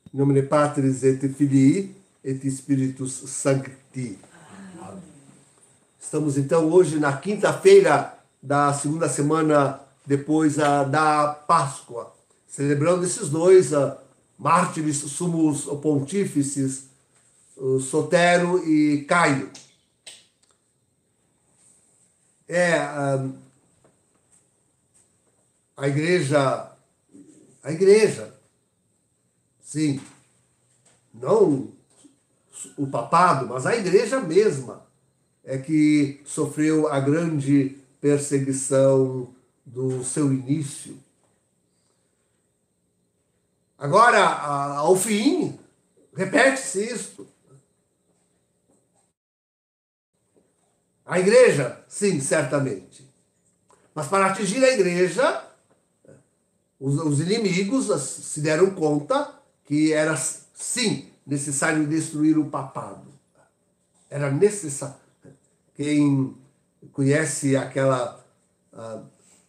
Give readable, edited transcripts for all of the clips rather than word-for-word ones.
In nomine Patris et Filii et Spiritus Sancti. Estamos então hoje na quinta-feira da segunda semana depois da Páscoa, celebrando esses dois mártires sumos pontífices, Sotero e Caio. A igreja, sim, não o papado, mas a igreja mesma é que sofreu a grande perseguição do seu início. Agora, ao fim, repete-se isto. A igreja, sim, certamente. Mas para atingir a igreja, os inimigos se deram conta que era, sim, necessário destruir o papado. Era necessário. Quem conhece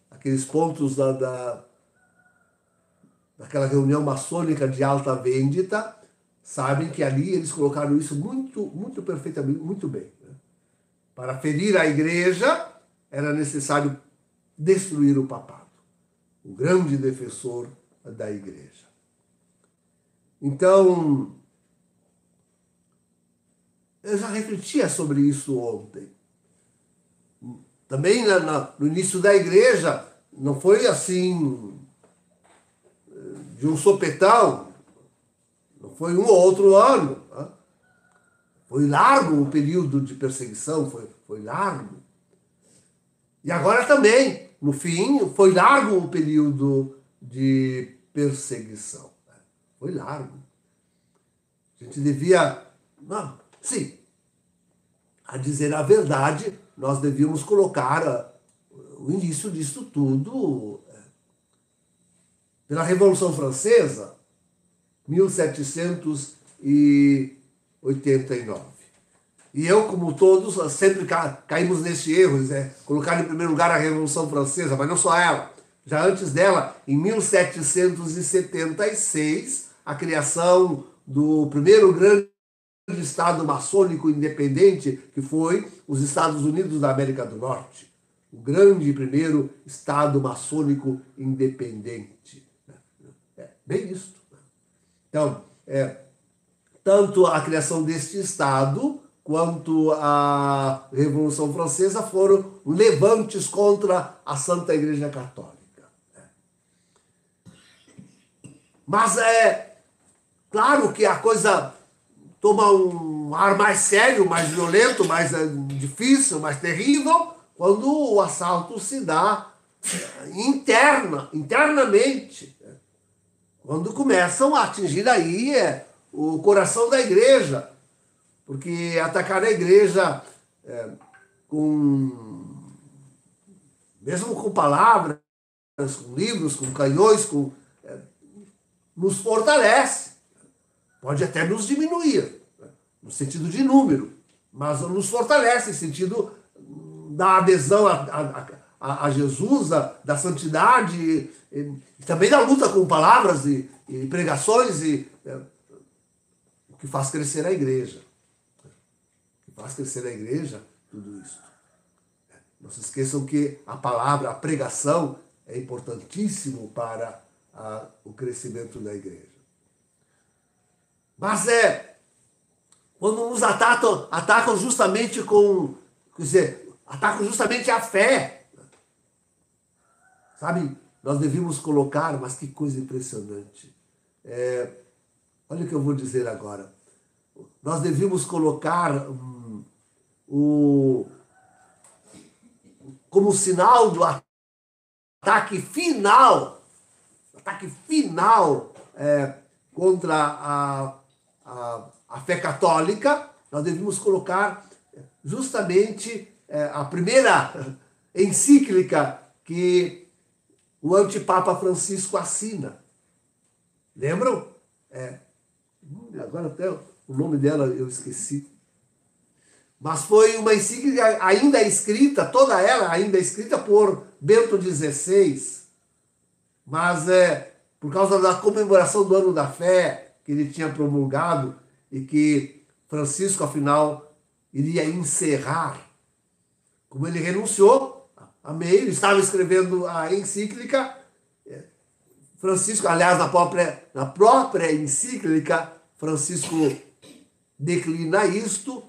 aqueles pontos daquela reunião maçônica de Alta Vendita, sabem que ali eles colocaram isso muito perfeitamente, muito bem. Para ferir a igreja, era necessário destruir o papado, o grande defensor da igreja. Então, eu já refletia sobre isso ontem. Também no início da igreja, não foi assim, de um sopetão, não foi um ou outro ano. Né? Foi largo o período de perseguição, foi largo. E agora também, no fim, foi largo o período de perseguição. Foi largo. A gente devia, sim, a dizer a verdade, nós devíamos colocar o início disso tudo pela Revolução Francesa, 1789. E eu, como todos, sempre caímos nesse erro, colocar em primeiro lugar a Revolução Francesa, mas não só ela. Já antes dela, em 1776, a criação do primeiro grande Estado maçônico independente, que foi os Estados Unidos da América do Norte. O grande primeiro Estado maçônico independente. Bem isso. Então, tanto a criação deste Estado quanto a Revolução Francesa foram levantes contra a Santa Igreja Católica. Mas é claro que a coisa toma um ar mais sério, mais violento, mais difícil, mais terrível, quando o assalto se dá internamente. Quando começam a atingir aí o coração da igreja. Porque atacar a igreja mesmo com palavras, com livros, com canhões, nos fortalece. Pode até nos diminuir, no sentido de número, mas nos fortalece, no sentido da adesão a Jesus, da santidade, e também da luta com palavras e pregações, o que faz crescer a igreja. O que faz crescer a igreja, tudo isso. Não se esqueçam que a palavra, a pregação, é importantíssimo para o crescimento da igreja. Mas quando nos atacam justamente atacam justamente a fé. Sabe, nós devíamos colocar, mas que coisa impressionante. Olha o que eu vou dizer agora. Nós devíamos colocar como sinal do ataque final contra a fé católica, nós devíamos colocar justamente a primeira encíclica que o antipapa Francisco assina. Lembram? Agora até o nome dela eu esqueci. Mas foi uma encíclica ainda escrita, toda ela ainda escrita por Bento XVI. Mas por causa da comemoração do Ano da Fé, que ele tinha promulgado e que Francisco, afinal, iria encerrar. Como ele renunciou a meio, estava escrevendo a encíclica, Francisco, aliás, na própria encíclica, Francisco declina isto,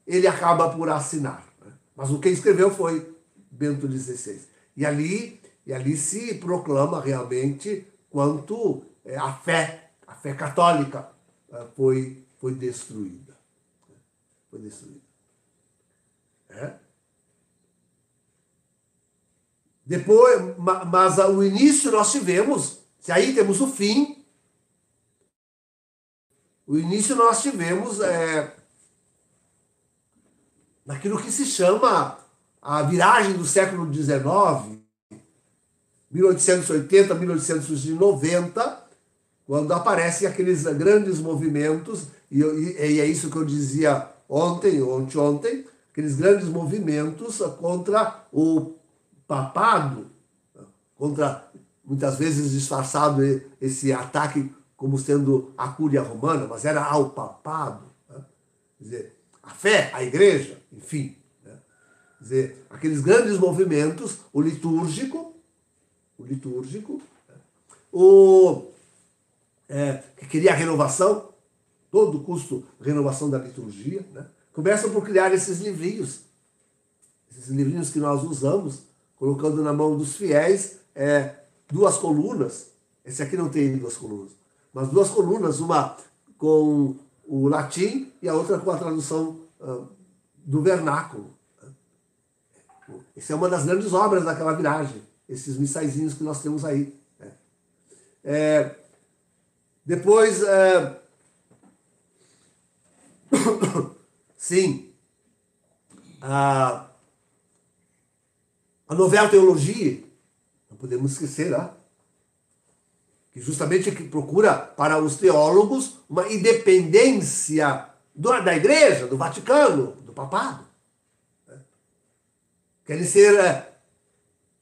ele acaba por assinar. Mas o que escreveu foi Bento XVI. E ali se proclama realmente quanto a fé católica foi destruída. Foi destruída. Depois, mas o início nós tivemos, se aí temos o fim, o início nós tivemos naquilo que se chama a viragem do século XIX, 1880, 1890, quando aparecem aqueles grandes movimentos, e é isso que eu dizia ontem, aqueles grandes movimentos contra o papado, contra, muitas vezes disfarçado esse ataque como sendo a Cúria Romana, mas era ao papado, né? Quer dizer, a fé, a igreja, enfim. Né? Quer dizer, aqueles grandes movimentos, o litúrgico, que queria a renovação, todo custo renovação da liturgia, né? Começam por criar esses livrinhos que nós usamos, colocando na mão dos fiéis duas colunas. Esse aqui não tem duas colunas, mas duas colunas, uma com o latim e a outra com a tradução do vernáculo. Essa é uma das grandes obras daquela viragem, esses missaizinhos que nós temos aí. Depois, sim, a Novela Teologia, não podemos esquecer, que justamente procura para os teólogos uma independência da Igreja, do Vaticano, do Papado. Querem ser,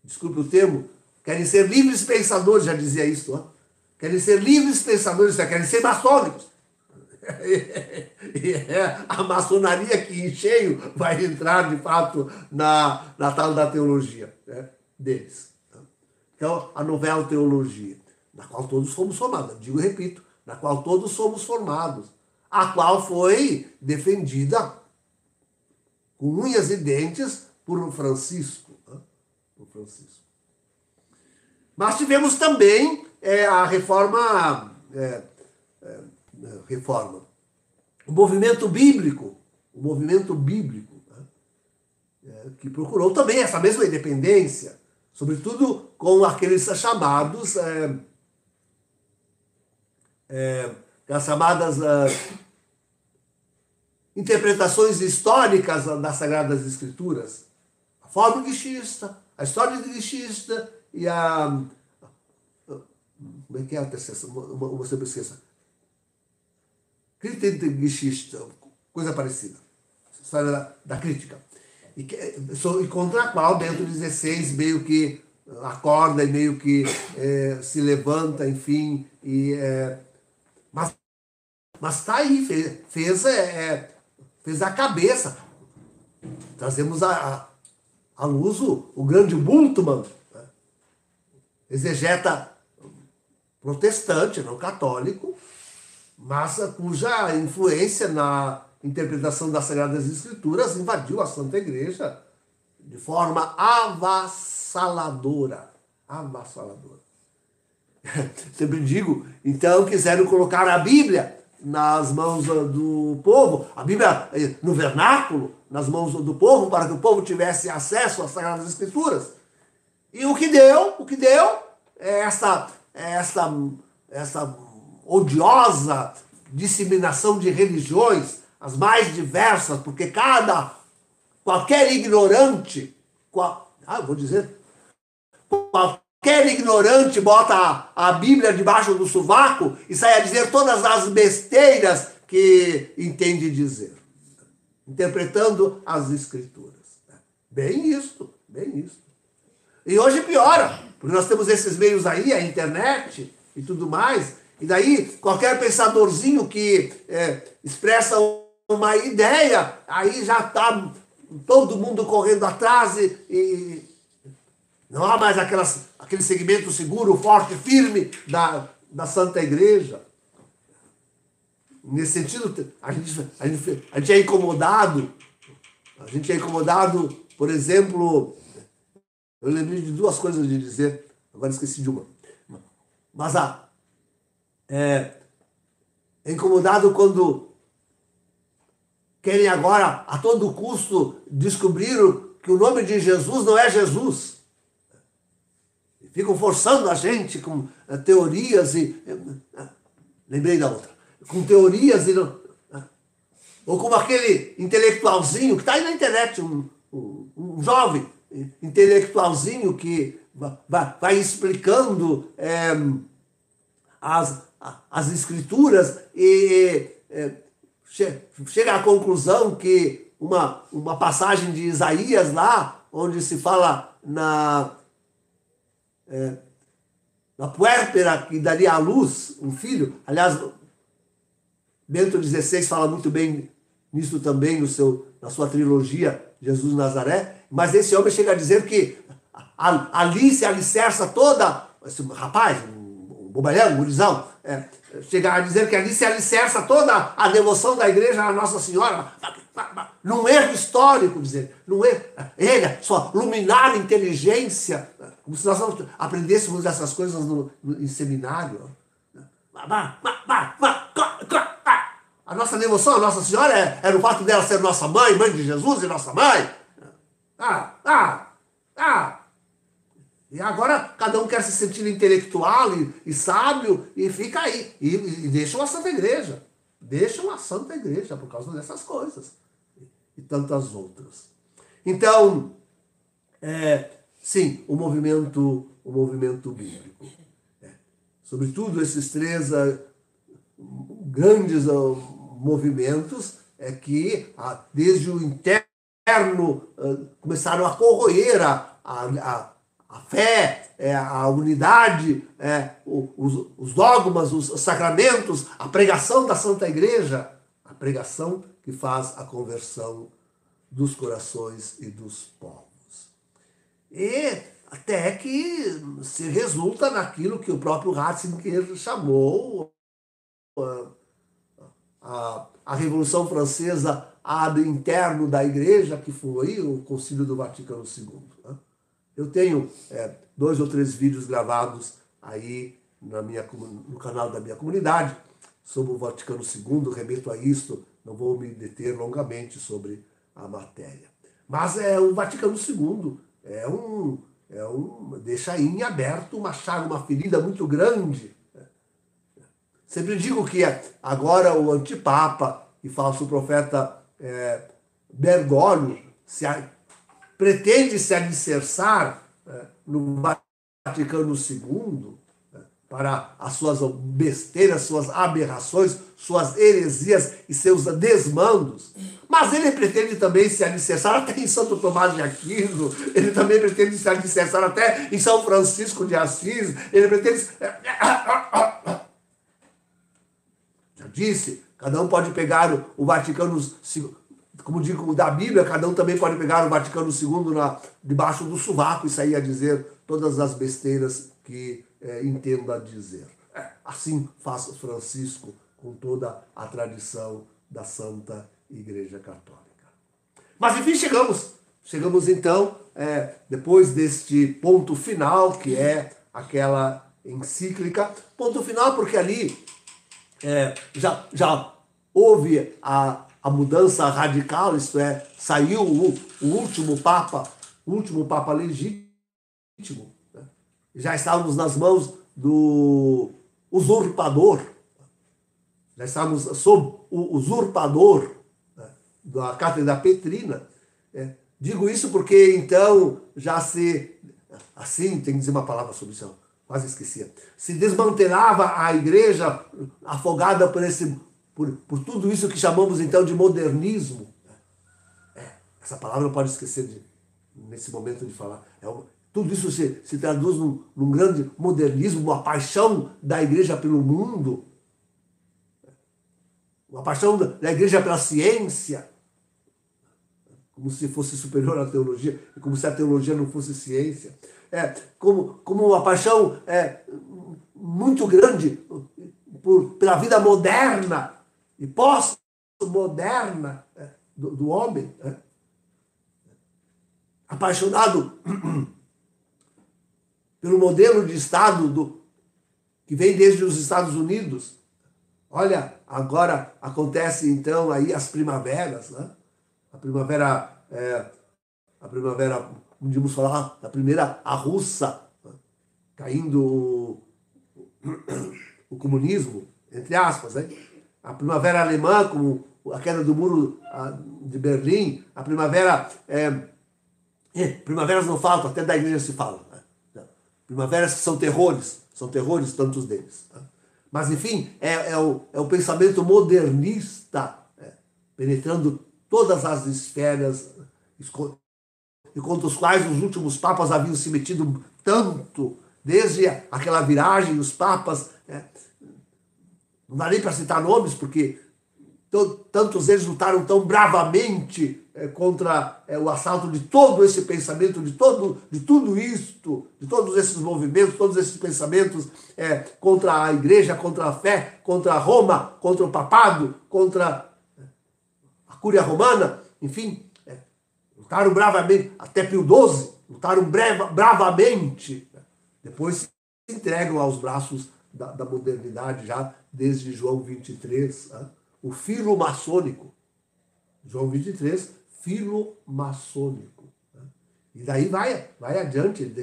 desculpe o termo, querem ser livres pensadores, já dizia isso. Querem ser livres pensadores, querem ser maçônicos. E a maçonaria que em cheio vai entrar, de fato, na tal da teologia deles. Então, a Novela Teologia, na qual todos fomos formados, digo e repito, na qual todos somos formados, a qual foi defendida com unhas e dentes por Francisco. Mas tivemos também a reforma, o movimento bíblico, que procurou também essa mesma independência, sobretudo com aqueles chamados, as chamadas interpretações históricas das Sagradas Escrituras, a Formengeschichte, a história de Geschichte e a... Como é que é a terceira? Uma sempre esqueça. Kritikergeschichte, coisa parecida. História da crítica. E contra a qual Bento XVI meio que acorda e meio que se levanta, enfim. Mas está aí, fez a cabeça. Trazemos à luz o grande Bultmann, né? Exegeta protestante, não católico, mas cuja influência na interpretação das Sagradas Escrituras invadiu a Santa Igreja de forma avassaladora. Sempre digo, então quiseram colocar a Bíblia nas mãos do povo, a Bíblia no vernáculo, nas mãos do povo, para que o povo tivesse acesso às Sagradas Escrituras. E o que deu é essa odiosa disseminação de religiões, as mais diversas, porque qualquer ignorante, qualquer ignorante bota a Bíblia debaixo do sovaco e sai a dizer todas as besteiras que entende dizer, interpretando as Escrituras. Bem isso. E hoje piora, porque nós temos esses meios aí, a internet e tudo mais, E daí, qualquer pensadorzinho que expressa uma ideia, aí já está todo mundo correndo atrás e não há mais aquele segmento seguro, forte, firme da Santa Igreja. Nesse sentido, a gente é incomodado. A gente é incomodado, por exemplo, eu lembrei de duas coisas de dizer, agora esqueci de uma. Mas é incomodado quando querem agora, a todo custo, descobrir que o nome de Jesus não é Jesus. Ficam forçando a gente com teorias e... Lembrei da outra. Com teorias e... Ou como aquele intelectualzinho que está aí na internet, um jovem intelectualzinho que vai explicando as escrituras e chega à conclusão que uma passagem de Isaías lá, onde se fala na puérpera que daria à luz um filho. Aliás, Bento XVI fala muito bem nisso também na sua trilogia Jesus de Nazaré, mas esse homem chega a dizer que ali se alicerça toda, esse rapaz, um bobalhão, um gurizão, chega a dizer que ali se alicerça toda a devoção da igreja à Nossa Senhora, num erro histórico, dizer, num erro, ele, sua luminar inteligência, como se nós não aprendêssemos essas coisas em seminário. A nossa devoção à Nossa Senhora era o fato dela ser nossa mãe, mãe de Jesus e nossa mãe. E agora cada um quer se sentir intelectual e sábio e fica aí. E deixam a Santa Igreja. Deixam a Santa Igreja por causa dessas coisas. E tantas outras. Então, sim, o movimento bíblico. Sobretudo esses três grandes movimentos que desde o interno começaram a corroer a fé, a unidade, os dogmas, os sacramentos, a pregação da Santa Igreja, a pregação que faz a conversão dos corações e dos povos. E até que se resulta naquilo que o próprio Ratzinger chamou a Revolução Francesa ad interno da Igreja, que foi o Concílio do Vaticano II. Eu tenho 2 ou 3 vídeos gravados aí no canal da minha comunidade sobre o Vaticano II, remeto a isto, não vou me deter longamente sobre a matéria. Mas o Vaticano II deixa aí em aberto uma chaga, uma ferida muito grande. Sempre digo que agora o antipapa e falso profeta Bergoglio pretende se alicerçar no Vaticano II para as suas besteiras, suas aberrações, suas heresias e seus desmandos. Mas ele pretende também se alicerçar até em Santo Tomás de Aquino, ele também pretende se alicerçar até em São Francisco de Assis, ele pretende... Já disse, cada um pode pegar o Vaticano II, como digo da Bíblia, cada um também pode pegar o Vaticano II debaixo do sovaco e sair a dizer todas as besteiras que entenda dizer. Assim faz Francisco com toda a tradição da Santa Igreja Católica. Mas enfim, chegamos então, depois deste ponto final, que é aquela encíclica, ponto final porque ali já houve a mudança radical, isto é, saiu o último Papa legítimo, né? Já estávamos nas mãos do usurpador, já estávamos sob o usurpador, né, da Cátedra Petrina. Digo isso porque então já assim, tem que dizer uma palavra sobre isso, quase esquecia, se desmantelava a igreja afogada por tudo isso que chamamos então de modernismo. Essa palavra não pode esquecer nesse momento de falar. Tudo isso se traduz num grande modernismo, uma paixão da igreja pelo mundo, uma paixão da igreja pela ciência, como se fosse superior à teologia, como se a teologia não fosse ciência. Como uma paixão muito grande pela vida moderna e pós-moderna do homem. Apaixonado pelo modelo de Estado que vem desde os Estados Unidos. Olha, agora acontece então aí as primaveras, né? A primavera, podemos falar da primeira, a russa, né? Caindo o comunismo, entre aspas, né? A primavera alemã, com a queda do muro de Berlim, a primavera... primaveras não faltam, até da igreja se fala. Né? Primaveras que são terrores tantos deles. Né? Mas, enfim, é o pensamento modernista penetrando todas as esferas e contra os quais os últimos papas haviam se metido tanto, desde aquela viragem, os papas, não dá nem para citar nomes, porque tantos deles lutaram tão bravamente contra o assalto de todo esse pensamento, de tudo isto, de todos esses movimentos, todos esses pensamentos contra a igreja, contra a fé, contra Roma, contra o papado, contra a Cúria Romana, enfim, lutaram bravamente, até Pio XII, lutaram bravamente, depois se entregam aos braços da modernidade já desde João 23, o filo maçônico. João 23, filo maçônico. E daí vai adiante,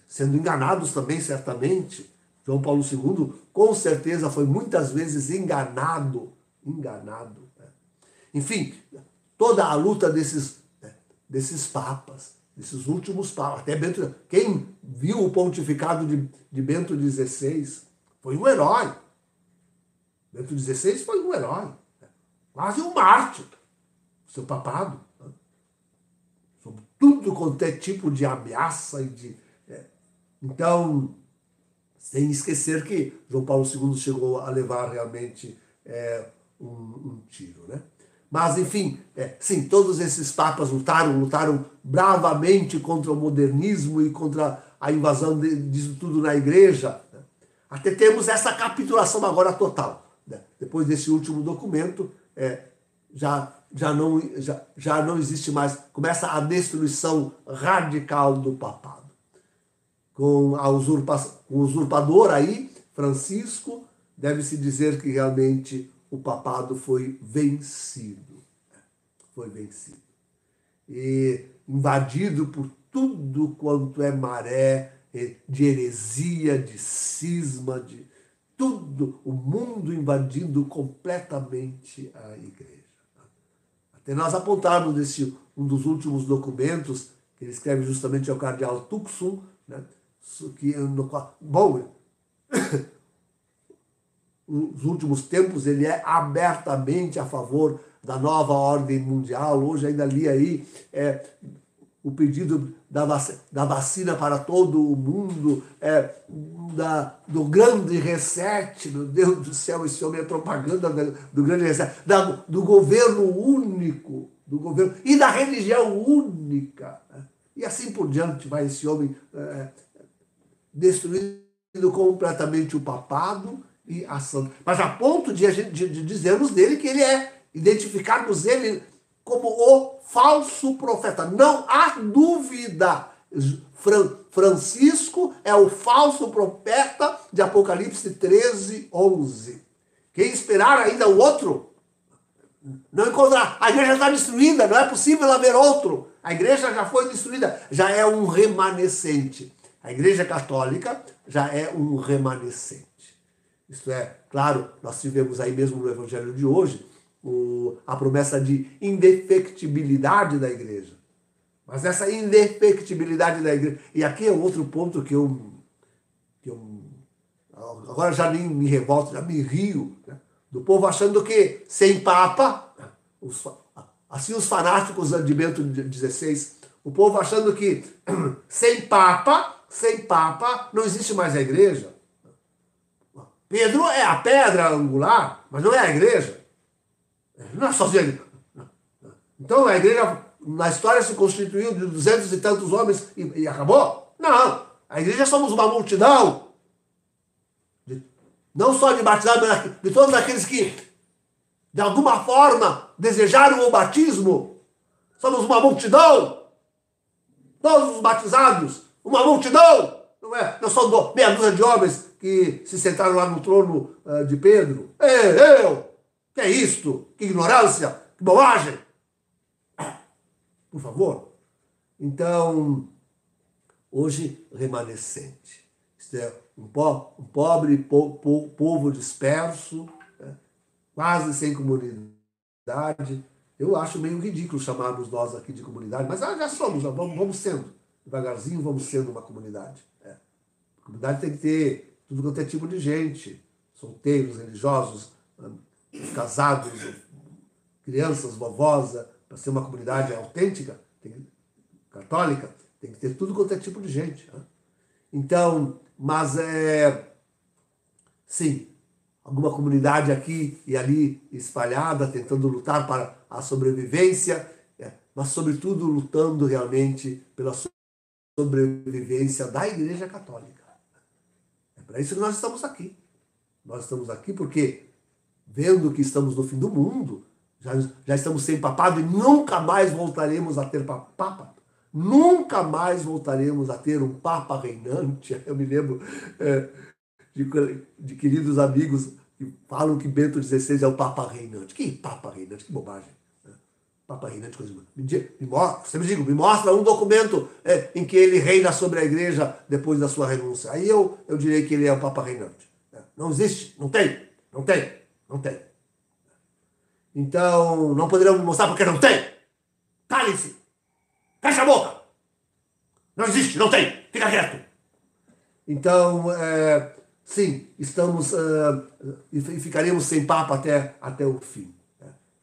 sendo enganados também, certamente. João Paulo II, com certeza, foi muitas vezes enganado. Enfim, toda a luta desses papas, desses últimos papas, até Bento, quem viu o pontificado de Bento XVI foi um herói. Bento XVI foi um herói, quase um mártir, seu papado, sobre tudo quanto é tipo de ameaça então, sem esquecer que João Paulo II chegou a levar realmente um tiro, né? Mas, enfim, sim, todos esses papas lutaram bravamente contra o modernismo e contra a invasão disso tudo na igreja. Até temos essa capitulação agora total. Depois desse último documento, já não existe mais, começa a destruição radical do papado. Com o usurpador aí, Francisco, deve-se dizer que realmente o papado foi vencido. E invadido por tudo quanto é maré de heresia, de cisma, de tudo, o mundo invadindo completamente a igreja. Até nós apontarmos um dos últimos documentos, que ele escreve justamente ao cardeal Tuxum, né, nos últimos tempos ele é abertamente a favor da nova ordem mundial. Hoje ainda li aí o pedido da vacina para todo o mundo, do grande reset, meu Deus do céu, esse homem é propaganda do grande reset, do governo único, do governo e da religião única. E assim por diante vai esse homem destruindo completamente o papado e a santa. Mas a ponto de dizermos dele que ele identificarmos ele como o falso profeta. Não há dúvida. Francisco é o falso profeta de Apocalipse 13, 11. Quem esperar ainda o outro, não encontrará. A igreja está destruída, não é possível haver outro. A igreja já foi destruída, já é um remanescente. A igreja católica já é um remanescente. Isto é, claro, nós tivemos aí mesmo no evangelho de hoje a promessa de indefectibilidade da igreja. Mas essa indefectibilidade da igreja... E aqui é um outro ponto que eu agora já nem me revolto, já me rio, né? Do povo achando que sem Papa, assim os fanáticos de Bento XVI, O povo achando que sem Papa não existe mais a igreja. Pedro é a pedra angular, mas não é a igreja. Não é sozinho. Então a igreja na história se constituiu de 200 e tantos homens e acabou? Não. A igreja somos uma multidão. Não só de batizados, mas de todos aqueles que, de alguma forma, desejaram o batismo. Somos uma multidão. Todos os batizados, uma multidão. Não são meia dúzia de homens que se sentaram lá no trono de Pedro. Eu! Que é isto? Que ignorância! Que bobagem! Por favor. Então, hoje, remanescente. Isto é um pobre povo disperso, né? Quase sem comunidade. Eu acho meio ridículo chamarmos nós aqui de comunidade, mas já somos, vamos sendo. Devagarzinho vamos sendo uma comunidade. A comunidade tem que ter tudo quanto é tipo de gente. Solteiros, religiosos, casados, crianças, vovós. Para ser uma comunidade autêntica, católica, tem que ter tudo quanto é tipo de gente. Né? Então, mas sim, alguma comunidade aqui e ali espalhada, tentando lutar para a sobrevivência, mas sobretudo lutando realmente pela sobrevivência da Igreja Católica. É para isso que nós estamos aqui. Nós estamos aqui porque, vendo que estamos no fim do mundo, já estamos sem papado e nunca mais voltaremos a ter papa. Nunca mais voltaremos a ter um papa reinante. Eu me lembro de queridos amigos que falam que Bento XVI é o papa reinante. Que papa reinante? Que bobagem. Papa reinante, coisa. Me mostra um documento em que ele reina sobre a igreja depois da sua renúncia. Aí eu direi que ele é o papa reinante. Não existe, não tem. Então, não poderão me mostrar porque não tem. Cale-se. Fecha a boca. Não existe, não tem. Fica quieto. Então, sim, estamos e ficaremos sem Papa até o fim.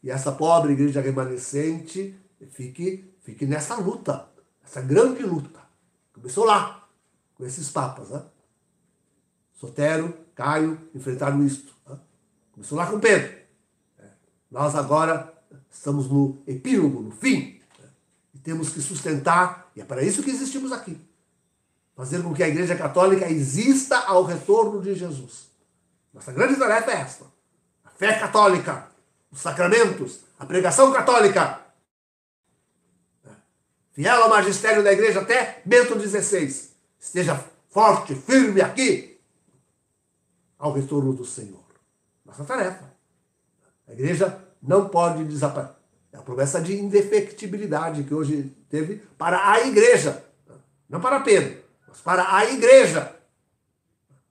E essa pobre igreja remanescente fique nessa luta, essa grande luta. Começou lá, com esses papas. Né? Sotero, Caio enfrentaram isto. Né? Começou lá com Pedro. Nós agora estamos no epílogo, no fim. E temos que sustentar, e é para isso que existimos aqui. Fazer com que a Igreja Católica exista ao retorno de Jesus. Nossa grande tarefa é esta. A fé católica, os sacramentos, a pregação católica. Fiel ao magistério da Igreja até Bento XVI. Esteja forte, firme aqui, ao retorno do Senhor. Nossa tarefa. A igreja não pode desaparecer. É a promessa de indefectibilidade que hoje teve para a igreja. Não para Pedro, mas para a igreja.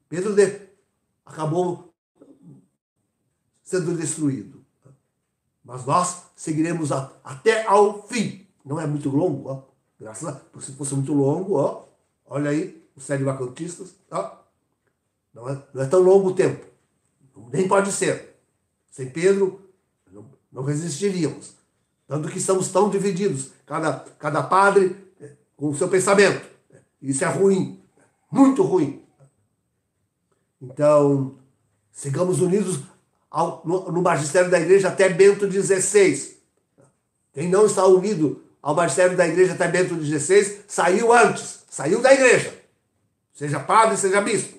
Pedro acabou sendo destruído. Mas nós seguiremos até ao fim. Não é muito longo, ó. Graças a Deus. Se fosse muito longo, ó. Olha aí, os sede-vacantistas. Não é tão longo o tempo. Nem pode ser. Sem Pedro, não resistiríamos. Tanto que estamos tão divididos. Cada padre com o seu pensamento. Isso é ruim. Muito ruim. Então, sigamos unidos no magistério da igreja até Bento XVI. Quem não está unido ao magistério da igreja até Bento XVI, saiu antes. Saiu da igreja. Seja padre, seja bispo.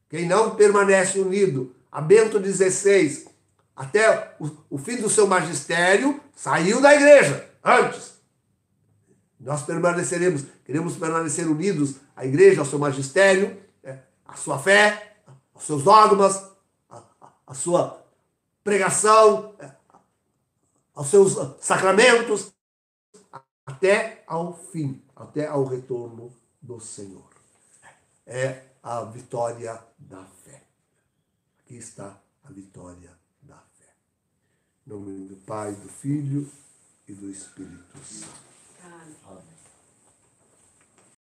Quem não permanece unido a Bento XVI até o fim do seu magistério, saiu da igreja, antes. Nós queremos permanecer unidos à igreja, ao seu magistério, à sua fé, aos seus dogmas, à sua pregação, aos seus sacramentos, até ao fim, até ao retorno do Senhor. É a vitória da fé. Aqui está a vitória da fé. Em nome do Pai, do Filho e do Espírito Santo. Amém.